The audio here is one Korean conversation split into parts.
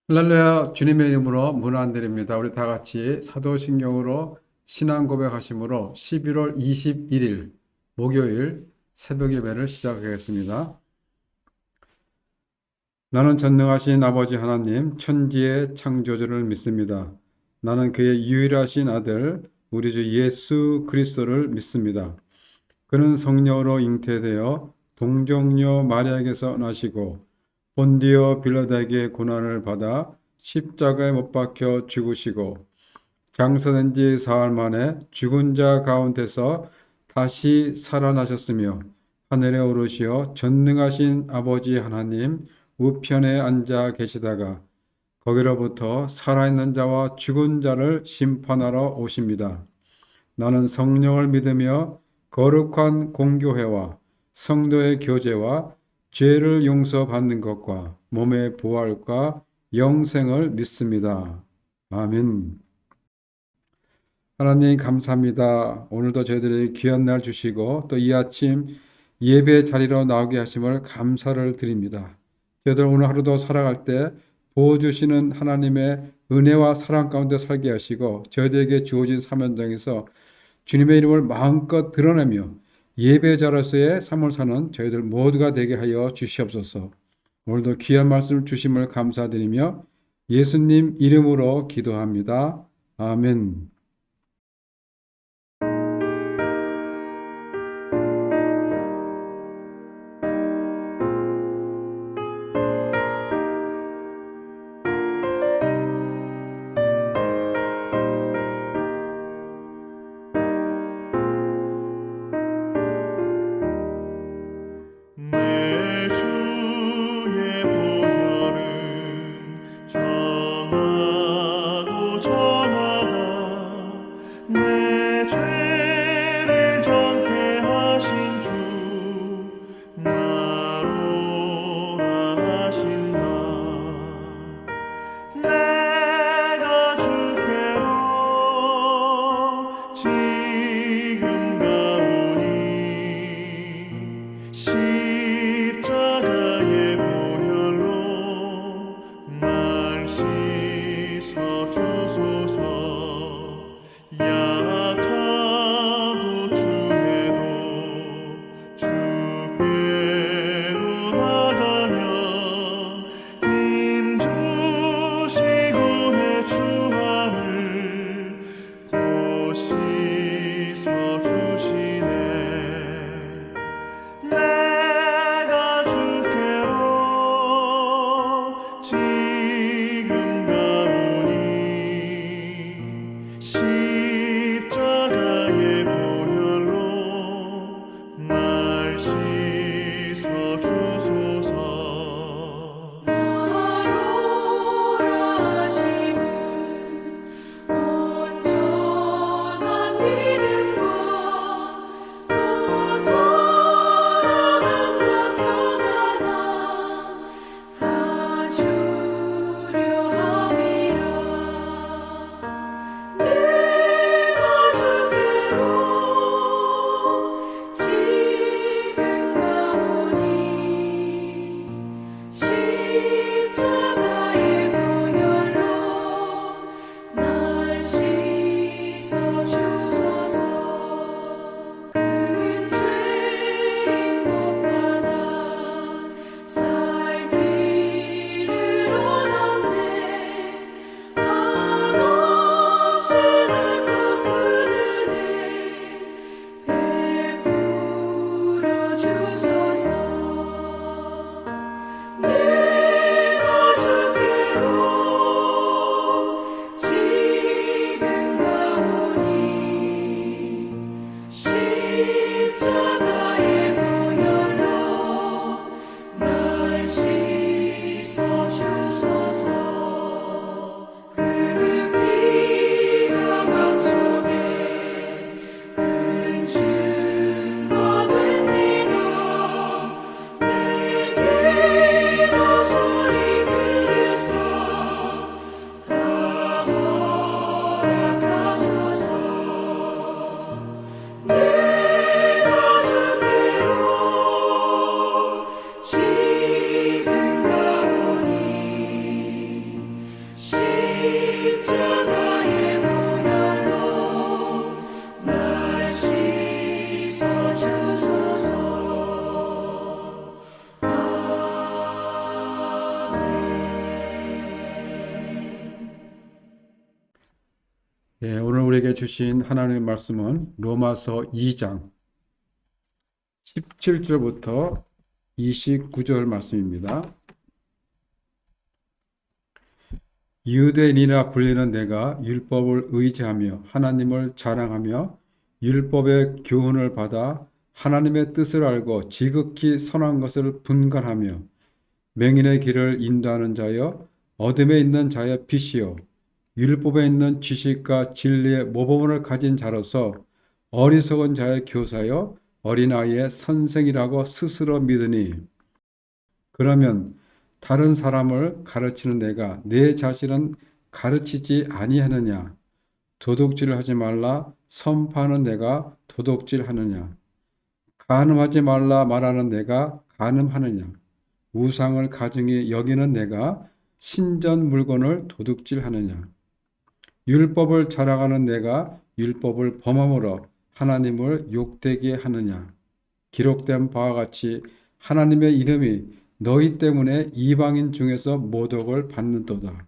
할렐루야, 주님의 이름으로 문 안 드립니다. 우리 다 같이 사도신경으로 신앙 고백하심으로 11월 21일 목요일 새벽 예배를 시작하겠습니다. 나는 전능하신 아버지 하나님, 천지의 창조주를 믿습니다. 나는 그의 유일하신 아들, 우리 주 예수 그리스도를 믿습니다. 그는 성령으로 잉태되어 동정녀 마리아에게서 나시고 본디오 빌라도에게 고난을 받아 십자가에 못 박혀 죽으시고 장사된 지 사흘 만에 죽은 자 가운데서 다시 살아나셨으며 하늘에 오르시어 전능하신 아버지 하나님 우편에 앉아 계시다가 거기로부터 살아있는 자와 죽은 자를 심판하러 오십니다. 나는 성령을 믿으며 거룩한 공교회와 성도의 교제와 죄를 용서받는 것과 몸의 부활과 영생을 믿습니다. 아멘. 하나님 감사합니다. 오늘도 저희들에게 귀한 날 주시고 또 이 아침 예배 자리로 나오게 하심을 감사를 드립니다. 저희들 오늘 하루도 살아갈 때 보호주시는 하나님의 은혜와 사랑 가운데 살게 하시고 저희들에게 주어진 사명장에서 주님의 이름을 마음껏 드러내며 예배자로서의 삶을 사는 저희들 모두가 되게 하여 주시옵소서. 오늘도 귀한 말씀을 주심을 감사드리며 예수님 이름으로 기도합니다. 아멘. 내 주의 보혈은 정하고 정하다 우리에게 주신 하나님의 말씀은 로마서 2장 17절부터 29절 말씀입니다. 유대인이라 불리는 내가 율법을 의지하며 하나님을 자랑하며 율법의 교훈을 받아 하나님의 뜻을 알고 지극히 선한 것을 분간하며 맹인의 길을 인도하는 자여 어둠에 있는 자의 빛이요 율법에 있는 지식과 진리의 모범을 가진 자로서 어리석은 자의 교사여 어린아이의 선생이라고 스스로 믿으니 그러면 다른 사람을 가르치는 내가 내 자신은 가르치지 아니하느냐? 도둑질을 하지 말라 선포하는 내가 도둑질하느냐? 간음하지 말라 말하는 내가 간음하느냐? 우상을 가증히 여기는 내가 신전 물건을 도둑질하느냐? 율법을 자랑하는 내가 율법을 범함으로 하나님을 욕되게 하느냐? 기록된 바와 같이 하나님의 이름이 너희 때문에 이방인 중에서 모독을 받는도다.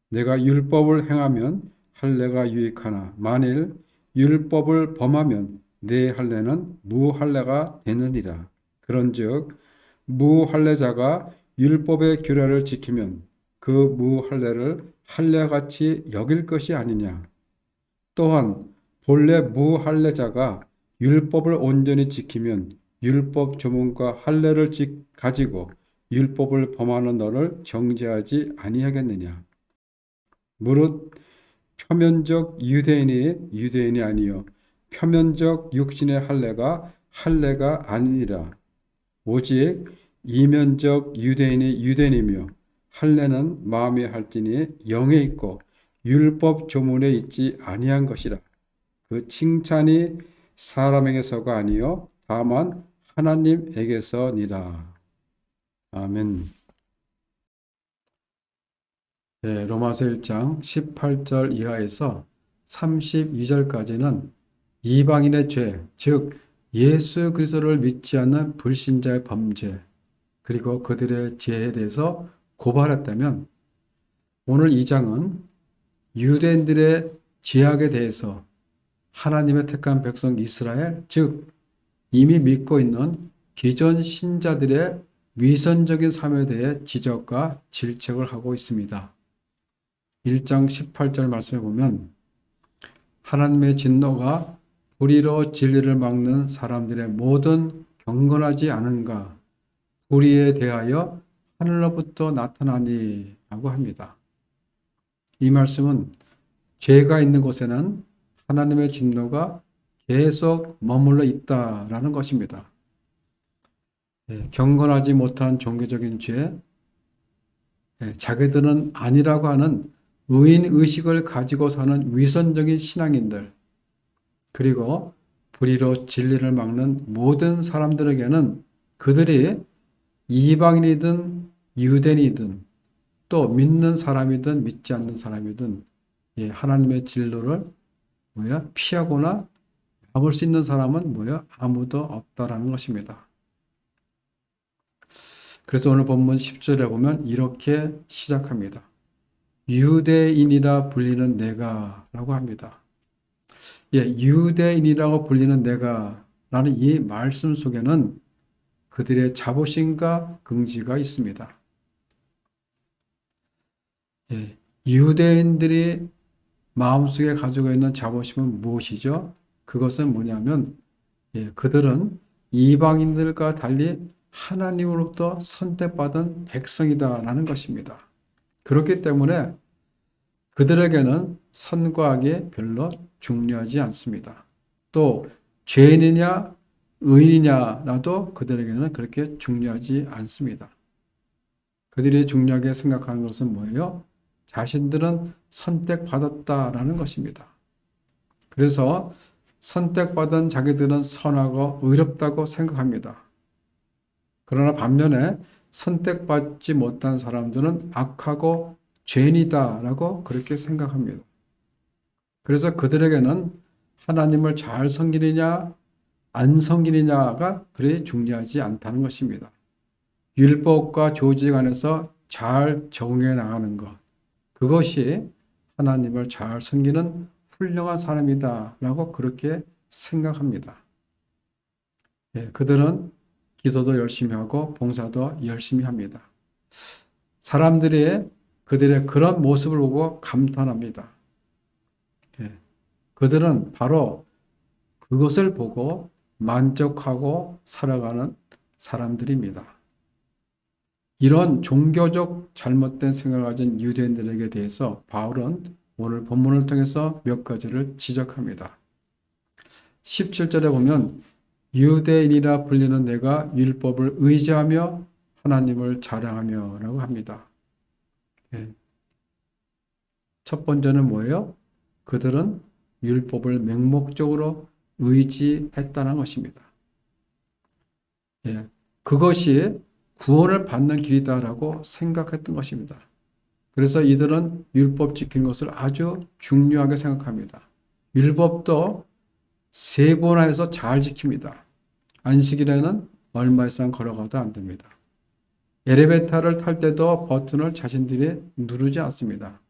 내가 율법을 행하면 할례가 유익하나 만일 율법을 범하면 내 할례는 무할례가 되느니라. 그런즉 무할례자가 율법의 규례를 지키면 그 무할례를 할례같이 여길 것이 아니냐. 또한 본래 무할례자가 율법을 온전히 지키면 율법 조문과 할례를 가지고 율법을 범하는 너를 정죄하지 아니하겠느냐. 무릇 표면적 유대인이 아니요 표면적 육신의 할례가 아니니라. 오직 이면적 유대인이 유대인이며 할례는 마음에 할지니 영에 있고 율법 조문에 있지 아니한 것이라. 그 칭찬이 사람에게서가 아니요 다만 하나님에게서니라. 아멘. 네, 로마서 1장 18절 이하에서 32절까지는 이방인의 죄, 즉 예수 그리스도를 믿지 않는 불신자의 범죄, 그리고 그들의 죄에 대해서 고발했다면 오늘 2장은 유대인들의 죄악에 대해서 하나님의 택한 백성 이스라엘, 즉 이미 믿고 있는 기존 신자들의 위선적인 삶에 대해 지적과 질책을 하고 있습니다. 1장 18절 말씀에 보면 하나님의 진노가 불의로 진리를 막는 사람들의 모든 경건하지 않은가 불의에 대하여 하늘로부터 나타나니 라고 합니다. 이 말씀은 죄가 있는 곳에는 하나님의 진노가 계속 머물러 있다라는 것입니다. 경건하지 못한 종교적인 죄, 자기들은 아니라고 하는 의인 의식을 가지고 사는 위선적인 신앙인들, 그리고 불의로 진리를 막는 모든 사람들에게는 그들이 이방인이든 유대인이든 또 믿는 사람이든 믿지 않는 사람이든 하나님의 진노를 피하거나 막을 수 있는 사람은 아무도 없다라는 것입니다. 그래서 오늘 본문 10절에 보면 이렇게 시작합니다. 유대인이라 불리는 내가 라고 합니다. 유대인이라고 불리는 내가 라는 이 말씀 속에는 그들의 자부심과 긍지가 있습니다. 유대인들이 마음속에 가지고 있는 자부심은 무엇이죠? 그것은 뭐냐면 그들은 이방인들과 달리 하나님으로부터 선택받은 백성이다라는 것입니다. 그렇기 때문에 그들에게는 선과 악이 별로 중요하지 않습니다. 또 죄인이냐 의인이냐라도 그들에게는 그렇게 중요하지 않습니다. 그들이 중요하게 생각하는 것은 뭐예요? 자신들은 선택받았다라는 것입니다. 그래서 선택받은 자기들은 선하고 의롭다고 생각합니다. 그러나 반면에 선택받지 못한 사람들은 악하고 죄인이다라고 그렇게 생각합니다. 그래서 그들에게는 하나님을 잘 섬기느냐 안 섬기느냐가 그리 중요하지 않다는 것입니다. 율법과 조직 안에서 잘 적응해 나가는 것, 그것이 하나님을 잘 섬기는 훌륭한 사람이다라고 그렇게 생각합니다. 그들은 기도도 열심히 하고 봉사도 열심히 합니다. 사람들이 그들의 그런 모습을 보고 감탄합니다. 그들은 바로 그것을 보고 만족하고 살아가는 사람들입니다. 이런 종교적 잘못된 생각을 가진 유대인들에게 대해서 바울은 오늘 본문을 통해서 몇 가지를 지적합니다. 17절에 보면 유대인이라 불리는 내가 율법을 의지하며 하나님을 자랑하며 라고 합니다. 첫 번째는 뭐예요? 그들은 율법을 맹목적으로 의지했다는 것입니다. 그것이 구원을 받는 길이다라고 생각했던 것입니다. 그래서 이들은 율법 지키는 것을 아주 중요하게 생각합니다. 율법도 세 번 해서 잘 지킵니다. 안식일에는 얼마 이상 걸어가도 안 됩니다. 엘리베이터를 탈 때도 버튼을 자신들이 누르지 않습니다.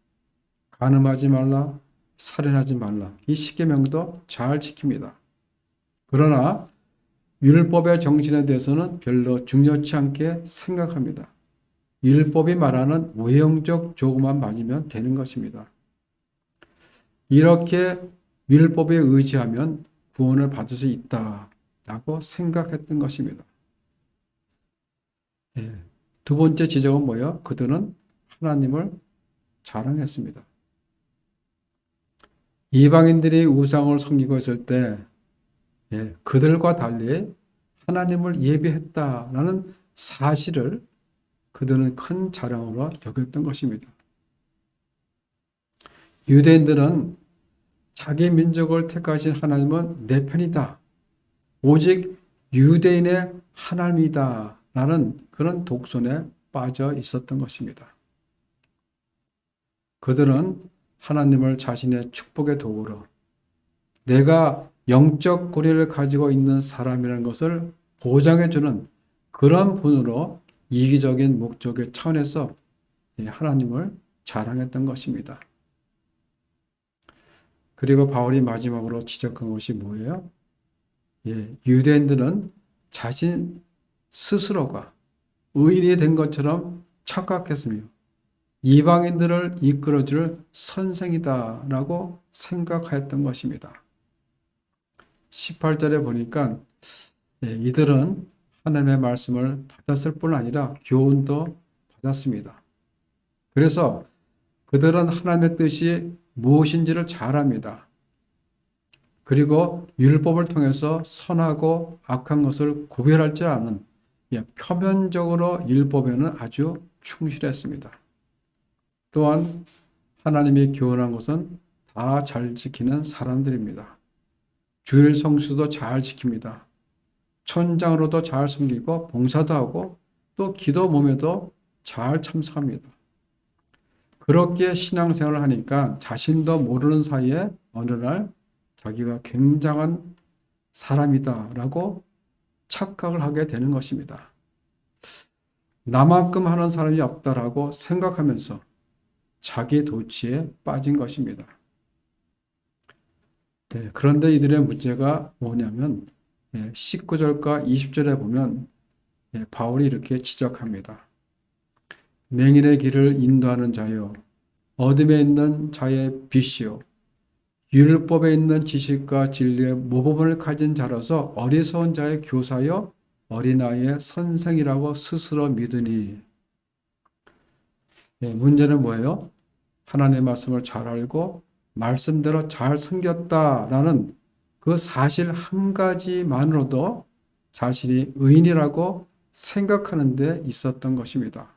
간음하지 말라, 살인하지 말라. 이 십계명도 잘 지킵니다. 그러나 율법의 정신에 대해서는 별로 중요치 않게 생각합니다. 율법이 말하는 외형적 조금만 맞으면 되는 것입니다. 이렇게 율법에 의지하면 구원을 받을 수 있다라고 생각했던 것입니다. 두 번째 지적은 뭐예요? 그들은 하나님을 자랑했습니다. 이방인들이 우상을 섬기고 있을 때 그들과 달리 하나님을 예배했다라는 사실을 그들은 큰 자랑으로 여겼던 것입니다. 유대인들은 자기 민족을 택하신 하나님은 내 편이다. 오직 유대인의 하나님이다. 라는 그런 독선에 빠져 있었던 것입니다. 그들은 하나님을 자신의 축복의 도구로 내가 영적 고리를 가지고 있는 사람이라는 것을 보장해주는 그런 분으로 이기적인 목적의 차원에서 하나님을 자랑했던 것입니다. 그리고 바울이 마지막으로 지적한 것이 뭐예요? 유대인들은 자신 스스로가 의인이 된 것처럼 착각했으며 이방인들을 이끌어줄 선생이다라고 생각하였던 것입니다. 18절에 보니까 이들은 하나님의 말씀을 받았을 뿐 아니라 교훈도 받았습니다. 그래서 그들은 하나님의 뜻이 무엇인지를 잘 압니다. 그리고 율법을 통해서 선하고 악한 것을 구별할 줄 아는 표면적으로 율법에는 아주 충실했습니다. 또한 하나님이 교훈한 것은 다 잘 지키는 사람들입니다. 주일 성수도 잘 지킵니다. 천장으로도 잘 섬기고 봉사도 하고 또 기도 모임에도 잘 참석합니다. 그렇게 신앙생활을 하니까 자신도 모르는 사이에 어느 날 자기가 굉장한 사람이다라고 착각을 하게 되는 것입니다. 나만큼 하는 사람이 없다라고 생각하면서 자기 도취에 빠진 것입니다. 그런데 이들의 문제가 뭐냐면 19절과 20절에 보면 바울이 이렇게 지적합니다. 맹인의 길을 인도하는 자여, 어둠에 있는 자의 빛이요, 율법에 있는 지식과 진리의 모범을 가진 자로서 어리석은 자의 교사여 어린아이의 선생이라고 스스로 믿으니. 문제는 뭐예요? 하나님의 말씀을 잘 알고 말씀대로 잘 섬겼다라는 그 사실 한 가지만으로도 자신이 의인이라고 생각하는 데 있었던 것입니다.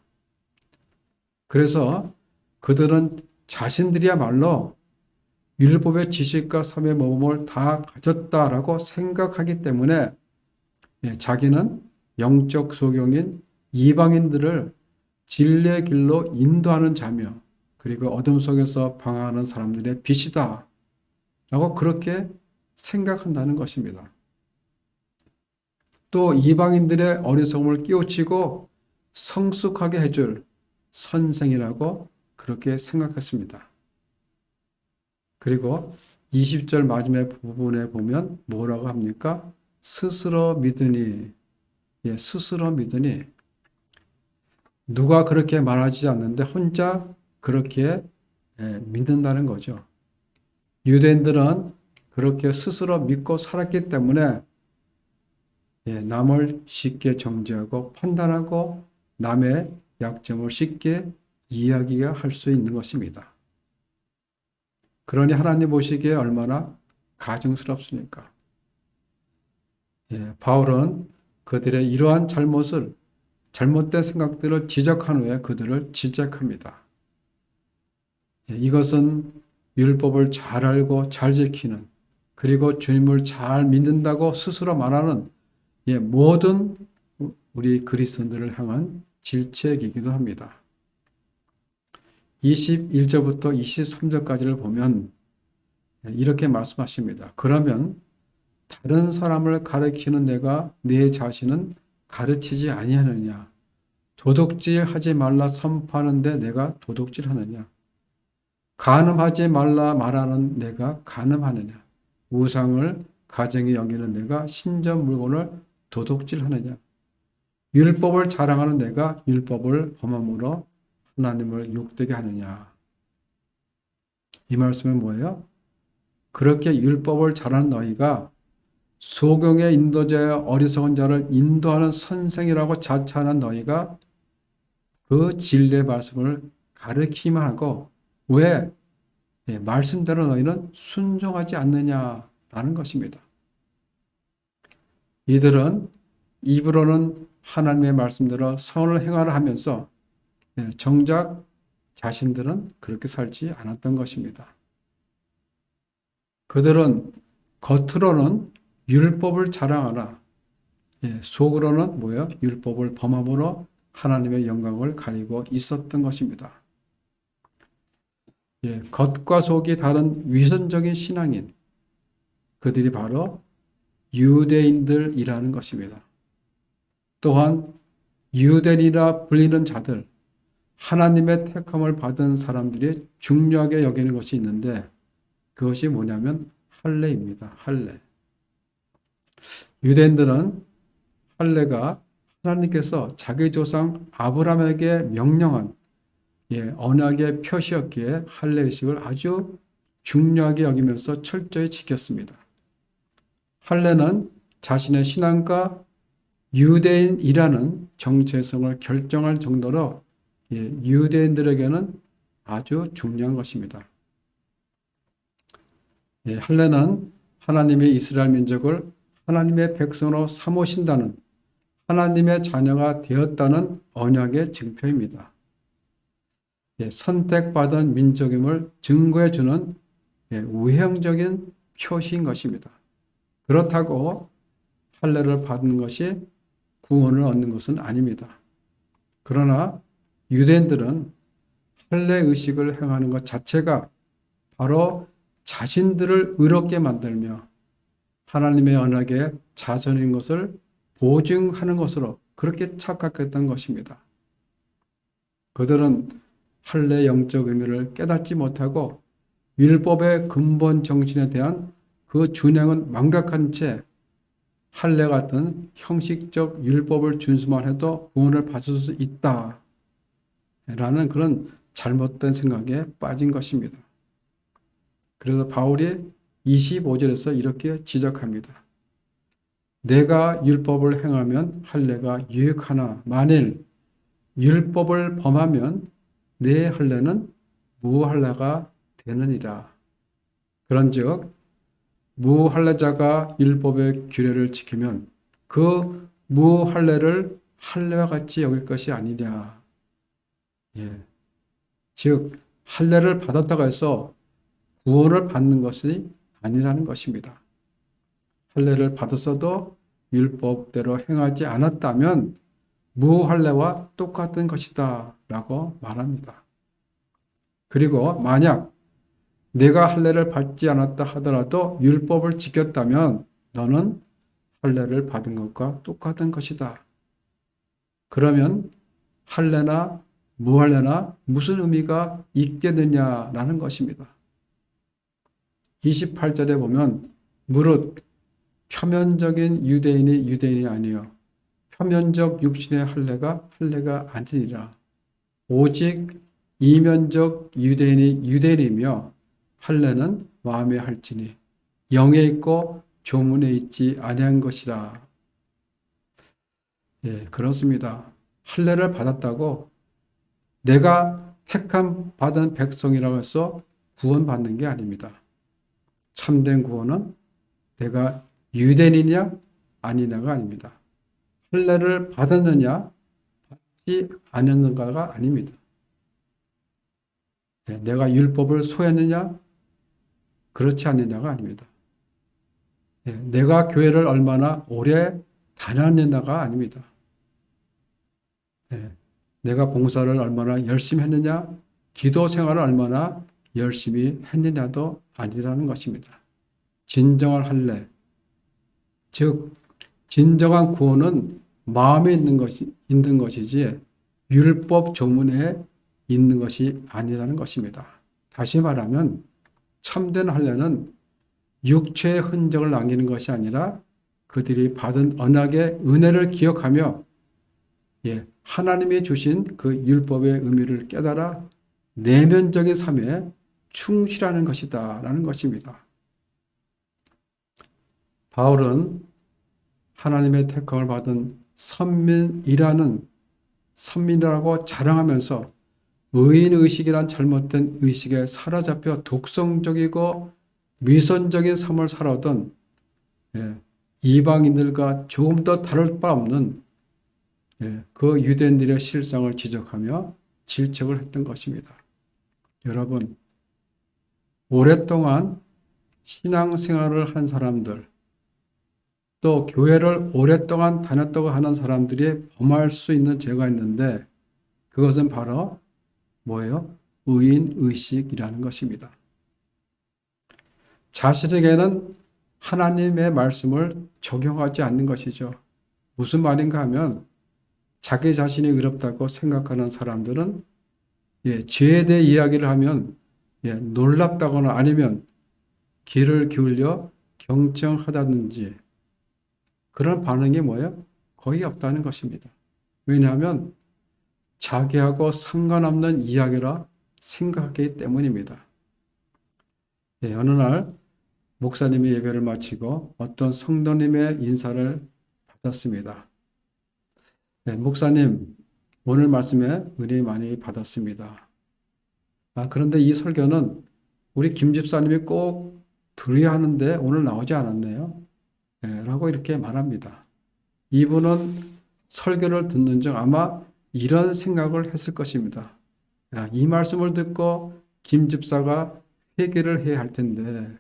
그래서 그들은 자신들이야말로 율법의 지식과 삶의 모범을 다 가졌다라고 생각하기 때문에 자기는 영적 소경인 이방인들을 진리의 길로 인도하는 자며 그리고 어둠 속에서 방황하는 사람들의 빛이다 라고 그렇게 생각한다는 것입니다. 또 이방인들의 어리석음을 깨우치고 성숙하게 해줄 선생이라고 그렇게 생각했습니다. 그리고 20절 마지막 부분에 보면 뭐라고 합니까? 스스로 믿으니, 스스로 믿으니, 누가 그렇게 말하지 않는데 혼자 그렇게 믿는다는 거죠. 유대인들은 그렇게 스스로 믿고 살았기 때문에 남을 쉽게 정죄하고 판단하고 남의 약점을 쉽게 이야기할 수 있는 것입니다. 그러니 하나님 보시기에 얼마나 가증스럽습니까? 바울은 그들의 이러한 잘못된 생각들을 지적한 후에 그들을 지적합니다. 이것은 율법을 잘 알고 잘 지키는, 그리고 주님을 잘 믿는다고 스스로 말하는 모든 우리 그리스도인들을 향한 질책이기도 합니다. 21절부터 23절까지를 보면 이렇게 말씀하십니다. 그러면 다른 사람을 가르치는 내가 내 자신은 가르치지 아니하느냐? 도둑질하지 말라 선포하는데 내가 도둑질하느냐? 간음하지 말라 말하는 내가 간음하느냐? 우상을 가정에 여기는 내가 신전 물건을 도둑질하느냐? 율법을 자랑하는 내가 율법을 범함으로 하나님을 욕되게 하느냐? 이 말씀은 뭐예요? 그렇게 율법을 잘하는 너희가 소경의 인도자의 어리석은 자를 인도하는 선생이라고 자처하는 너희가 그 진리의 말씀을 가르치기만 하고 왜 말씀대로 너희는 순종하지 않느냐라는 것입니다. 이들은 입으로는 하나님의 말씀대로 선을 행하라 하면서 정작 자신들은 그렇게 살지 않았던 것입니다. 그들은 겉으로는 율법을 자랑하라. 속으로는 뭐예요? 율법을 범함으로 하나님의 영광을 가리고 있었던 것입니다. 겉과 속이 다른 위선적인 신앙인, 그들이 바로 유대인들이라는 것입니다. 또한 유대인이라 불리는 자들, 하나님의 택함을 받은 사람들이 중요하게 여기는 것이 있는데 그것이 뭐냐면 할례입니다. 할례. 유대인들은 할례가 하나님께서 자기 조상 아브라함에게 명령한 언약의 표시였기에 할례의식을 아주 중요하게 여기면서 철저히 지켰습니다. 할례는 자신의 신앙과 유대인이라는 정체성을 결정할 정도로 유대인들에게는 아주 중요한 것입니다. 할례는 하나님의 이스라엘 민족을 하나님의 백성으로 삼으신다는, 하나님의 자녀가 되었다는 언약의 증표입니다. 선택받은 민족임을 증거해 주는 외형적인 표시인 것입니다. 그렇다고 할례를 받은 것이 구원을 얻는 것은 아닙니다. 그러나 유대인들은 할례 의식을 행하는 것 자체가 바로 자신들을 의롭게 만들며 하나님의 언약의 자손인 것을 보증하는 것으로 그렇게 착각했던 것입니다. 그들은 할례의 영적 의미를 깨닫지 못하고 율법의 근본 정신에 대한 그 준행은 망각한 채 할례 같은 형식적 율법을 준수만 해도 구원을 받을 수 있다 라는 그런 잘못된 생각에 빠진 것입니다. 그래서 바울이 25절에서 이렇게 지적합니다. 내가 율법을 행하면 할례가 유익하나 만일 율법을 범하면 내 할례는 무할례가 되느니라. 그런즉 무할례자가 율법의 규례를 지키면 그 무할례를 할례와 같이 여길 것이 아니냐. 즉 할례를 받았다고 해서 구원을 받는 것이 아니라는 것입니다. 할례를 받았어도 율법대로 행하지 않았다면 무할례와 똑같은 것이다 라고 말합니다. 그리고 만약 내가 할례를 받지 않았다 하더라도 율법을 지켰다면 너는 할례를 받은 것과 똑같은 것이다. 그러면 할례나 무할례나 무슨 의미가 있겠느냐라는 것입니다. 28절에 보면 무릇 표면적인 유대인이 아니요 표면적 육신의 할례가 아니니라. 오직 이면적 유대인이며 할례는 마음에 할지니 영에 있고 조문에 있지 아니한 것이라. 예, 그렇습니다. 할례를 받았다고 내가 택함 받은 백성이라고 해서 구원받는 게 아닙니다. 참된 구원은 내가 유대인이냐 아니냐가 아닙니다. 할례를 받았느냐 받지 않았는가가 아닙니다. 예, 내가 율법을 소했느냐 그렇지 않느냐가 아닙니다. 예, 내가 교회를 얼마나 오래 다녔느냐가 아닙니다. 예, 내가 봉사를 얼마나 열심히 했느냐, 기도 생활을 얼마나 열심히 했느냐도 아니라는 것입니다. 진정한 할례, 즉 진정한 구원은 마음에 있는 것이지 율법 조문에 있는 것이 아니라는 것입니다. 다시 말하면 참된 할례는 육체의 흔적을 남기는 것이 아니라 그들이 받은 언약의 은혜를 기억하며 하나님이 주신 그 율법의 의미를 깨달아 내면적인 삶에 충실하는 것이다 라는 것입니다. 바울은 하나님의 택함을 받은 선민이라고 자랑하면서 의인의식이란 잘못된 의식에 사로잡혀 독성적이고 위선적인 삶을 살아오던 이방인들과 조금 더 다를 바 없는 그 유대인들의 실상을 지적하며 질책을 했던 것입니다. 여러분, 오랫동안 신앙생활을 한 사람들, 또 교회를 오랫동안 다녔다고 하는 사람들이 범할 수 있는 죄가 있는데 그것은 바로 뭐예요? 의인의식이라는 것입니다. 자신에게는 하나님의 말씀을 적용하지 않는 것이죠. 무슨 말인가 하면 자기 자신이 의롭다고 생각하는 사람들은 죄에 대해 이야기를 하면 놀랍다거나 아니면 귀를 기울여 경청하다든지 그런 반응이 뭐예요? 거의 없다는 것입니다. 왜냐하면 자기하고 상관없는 이야기라 생각하기 때문입니다. 어느 날 목사님이 예배를 마치고 어떤 성도님의 인사를 받았습니다. 목사님, 오늘 말씀에 은혜 많이 받았습니다. 그런데 이 설교는 우리 김 집사님이 꼭 들어야 하는데 오늘 나오지 않았네요. 라고 이렇게 말합니다. 이분은 설교를 듣는 중 아마 이런 생각을 했을 것입니다. 이 말씀을 듣고 김 집사가 회개를 해야 할 텐데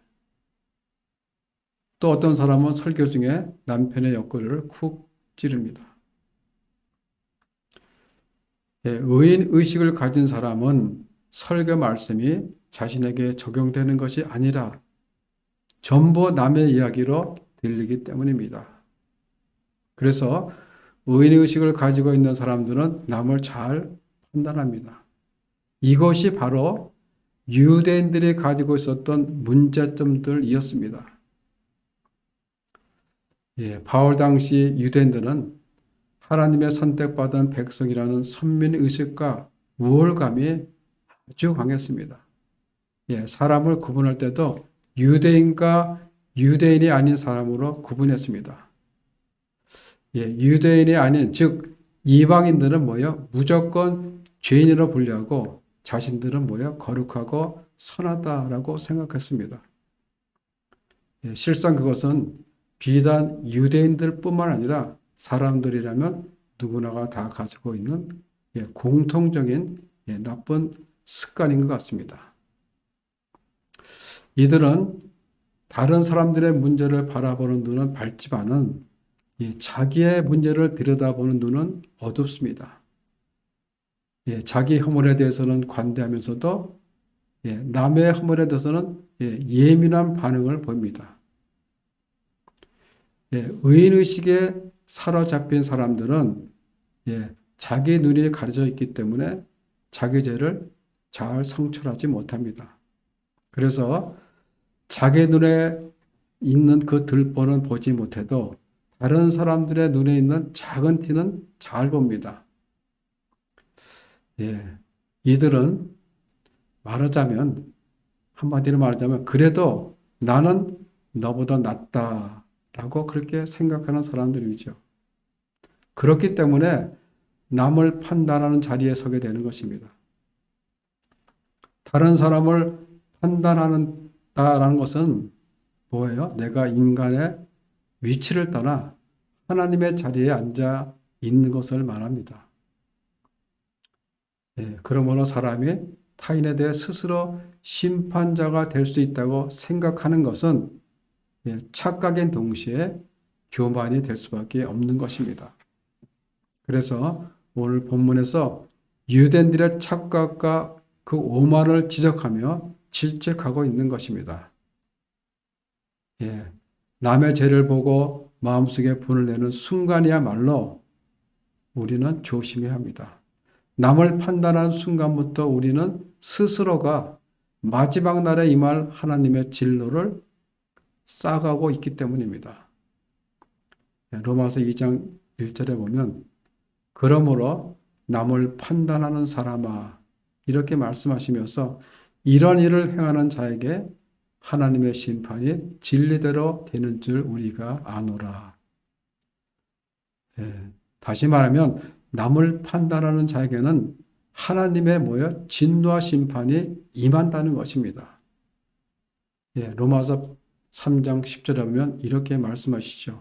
또 어떤 사람은 설교 중에 남편의 옆구리를 쿡 찌릅니다. 의인의식을 가진 사람은 설교 말씀이 자신에게 적용되는 것이 아니라 전부 남의 이야기로 들리기 때문입니다. 그래서 의인의식을 가지고 있는 사람들은 남을 잘 판단합니다. 이것이 바로 유대인들이 가지고 있었던 문제점들이었습니다. 바울 당시 유대인들은 하나님의 선택받은 백성이라는 선민의식과 우월감이 아주 강했습니다. 사람을 구분할 때도 유대인과 유대인이 아닌 사람으로 구분했습니다. 유대인이 아닌 즉 이방인들은 무조건 죄인으로 분류하고 자신들은 거룩하고 선하다라고 생각했습니다. 실상 그것은 비단 유대인들뿐만 아니라 사람들이라면 누구나가 다 가지고 있는 공통적인 나쁜 습관인 것 같습니다. 이들은 다른 사람들의 문제를 바라보는 눈은 밝지만은 자기의 문제를 들여다보는 눈은 어둡습니다. 자기 허물에 대해서는 관대하면서도 남의 허물에 대해서는 예민한 반응을 보입니다. 의인의식에 사로잡힌 사람들은 자기 눈이 가려져 있기 때문에 자기 죄를 잘 성찰하지 못합니다. 그래서 자기 눈에 있는 그 들보는 보지 못해도 다른 사람들의 눈에 있는 작은 티는 잘 봅니다. 예, 이들은 말하자면, 한마디로 말하자면, 그래도 나는 너보다 낫다라고 그렇게 생각하는 사람들이죠. 그렇기 때문에 남을 판단하는 자리에 서게 되는 것입니다. 다른 사람을 판단한다라는 것은 뭐예요? 내가 인간의 위치를 떠나 하나님의 자리에 앉아 있는 것을 말합니다. 예, 그러므로 사람이 타인에 대해 스스로 심판자가 될 수 있다고 생각하는 것은 착각인 동시에 교만이 될 수밖에 없는 것입니다. 그래서 오늘 본문에서 유대인들의 착각과 그 오만을 지적하며 질책하고 있는 것입니다. 예, 남의 죄를 보고 마음속에 분을 내는 순간이야말로 우리는 조심해야 합니다. 남을 판단하는 순간부터 우리는 스스로가 마지막 날에 임할 하나님의 진노를 쌓아가고 있기 때문입니다. 로마서 2장 1절에 보면 그러므로 남을 판단하는 사람아 이렇게 말씀하시면서 이런 일을 행하는 자에게 하나님의 심판이 진리대로 되는 줄 우리가 아노라. 다시 말하면 남을 판단하는 자에게는 하나님의 진노와 심판이 임한다는 것입니다. 로마서 3장 10절에 보면 이렇게 말씀하시죠.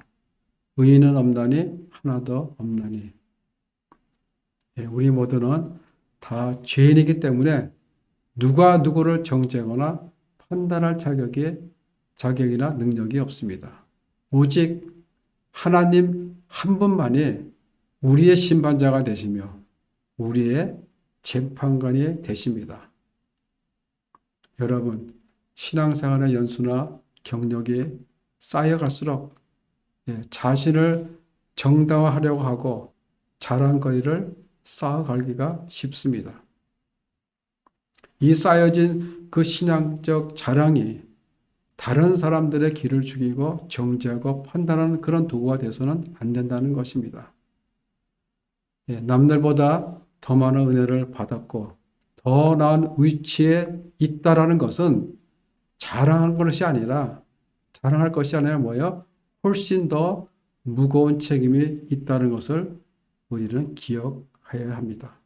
의인은 없나니 하나도 없나니. 우리 모두는 다 죄인이기 때문에 누가 누구를 정죄하거나 판단할 자격이나 능력이 없습니다. 오직 하나님 한 분만이 우리의 심판자가 되시며 우리의 재판관이 되십니다. 여러분, 신앙생활의 연수나 경력이 쌓여갈수록 자신을 정당화하려고 하고 자랑거리를 쌓아가기가 쉽습니다. 이 쌓여진 그 신앙적 자랑이 다른 사람들의 길을 죽이고 정죄하고 판단하는 그런 도구가 되어서는 안 된다는 것입니다. 남들보다 더 많은 은혜를 받았고 더 나은 위치에 있다라는 것은 자랑할 것이 아니라 뭐예요? 훨씬 더 무거운 책임이 있다는 것을 우리는 기억해야 합니다.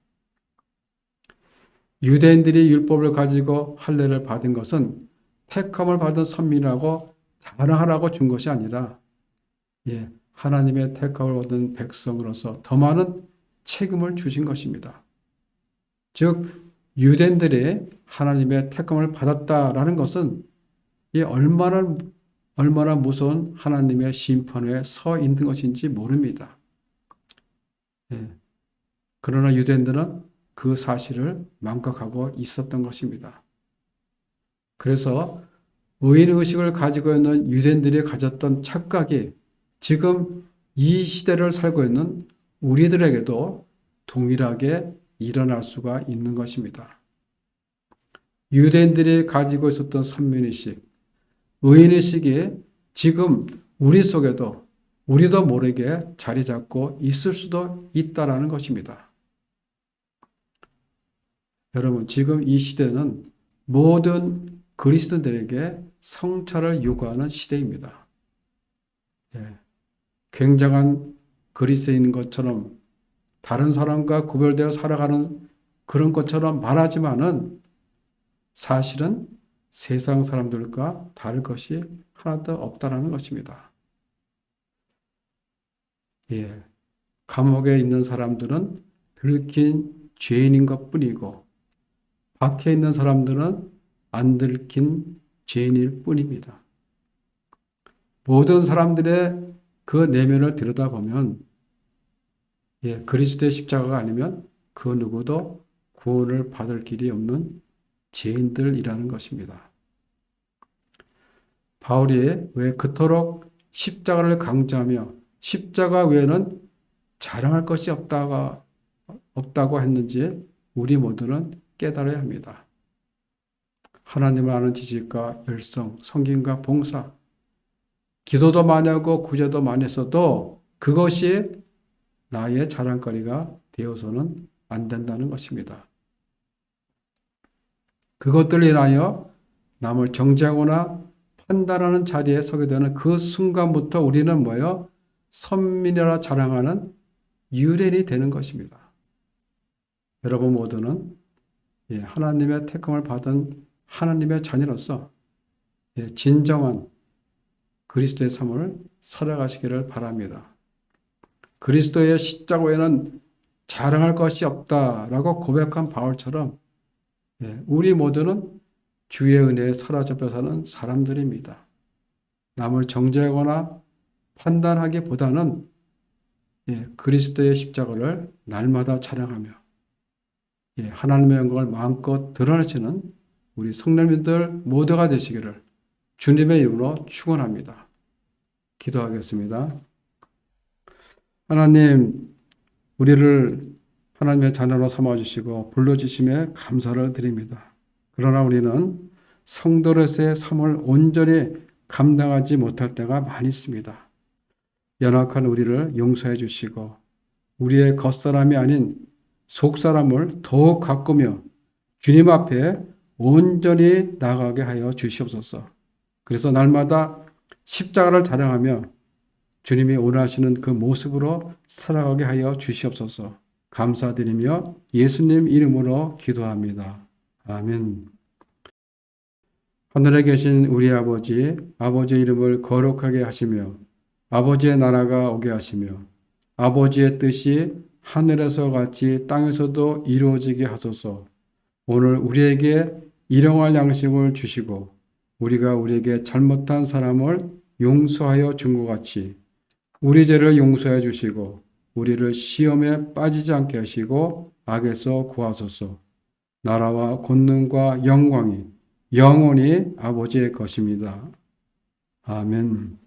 유대인들이 율법을 가지고 할례를 받은 것은 택함을 받은 선민이라고 자랑하라고 준 것이 아니라 하나님의 택함을 받은 백성으로서 더 많은 책임을 주신 것입니다. 즉 유대인들이 하나님의 택함을 받았다라는 것은 얼마나 무서운 하나님의 심판에 서 있는 것인지 모릅니다. 그러나 유대인들은 그 사실을 망각하고 있었던 것입니다. 그래서 의인의식을 가지고 있는 유대인들이 가졌던 착각이 지금 이 시대를 살고 있는 우리들에게도 동일하게 일어날 수가 있는 것입니다. 유대인들이 가지고 있었던 선민의식, 의인의식이 지금 우리 속에도 우리도 모르게 자리 잡고 있을 수도 있다라는 것입니다. 여러분, 지금 이 시대는 모든 그리스도인들에게 성찰을 요구하는 시대입니다. 굉장한 그리스도인 것처럼 다른 사람과 구별되어 살아가는 그런 것처럼 말하지만은 사실은 세상 사람들과 다를 것이 하나도 없다라는 것입니다. 감옥에 있는 사람들은 들킨 죄인인 것뿐이고 밖에 있는 사람들은 안 들킨 죄인일 뿐입니다. 모든 사람들의 그 내면을 들여다보면 그리스도의 십자가가 아니면 그 누구도 구원을 받을 길이 없는 죄인들이라는 것입니다. 바울이 왜 그토록 십자가를 강조하며 십자가 외에는 자랑할 것이 없다고 했는지 우리 모두는 깨달아야 합니다. 하나님을 아는 지식과 열성, 성김과 봉사, 기도도 많이 하고 구제도 많이 했어도 그것이 나의 자랑거리가 되어서는 안 된다는 것입니다. 그것들로 인하여 남을 정죄하거나 판단하는 자리에 서게 되는 그 순간부터 우리는 뭐예요? 선민이라 자랑하는 유래인이 되는 것입니다. 여러분 모두는 하나님의 택함을 받은 하나님의 자녀로서 진정한 그리스도의 삶을 살아가시기를 바랍니다. 그리스도의 십자가 외에는 자랑할 것이 없다라고 고백한 바울처럼 우리 모두는 주의 은혜에 사로잡혀 사는 사람들입니다. 남을 정죄하거나 판단하기보다는 그리스도의 십자가를 날마다 자랑하며 하나님의 영광을 마음껏 드러내시는 우리 성도님들 모두가 되시기를 주님의 이름으로 축원합니다. 기도하겠습니다. 하나님, 우리를 하나님의 자녀로 삼아주시고 불러주심에 감사를 드립니다. 그러나 우리는 성도로서의 삶을 온전히 감당하지 못할 때가 많이 있습니다. 연약한 우리를 용서해 주시고 우리의 겉사람이 아닌 속사람을 더욱 가꾸며 주님 앞에 온전히 나아가게 하여 주시옵소서. 그래서 날마다 십자가를 자랑하며 주님이 원하시는 그 모습으로 살아가게 하여 주시옵소서. 감사드리며 예수님 이름으로 기도합니다. 아멘. 하늘에 계신 우리 아버지, 아버지의 이름을 거룩하게 하시며 아버지의 나라가 오게 하시며 아버지의 뜻이 하늘에서 같이 땅에서도 이루어지게 하소서. 오늘 우리에게 일용할 양식을 주시고 우리가 우리에게 잘못한 사람을 용서하여 준 것 같이 우리 죄를 용서해 주시고 우리를 시험에 빠지지 않게 하시고 악에서 구하소서. 나라와 권능과 영광이 영원히 아버지의 것입니다. 아멘.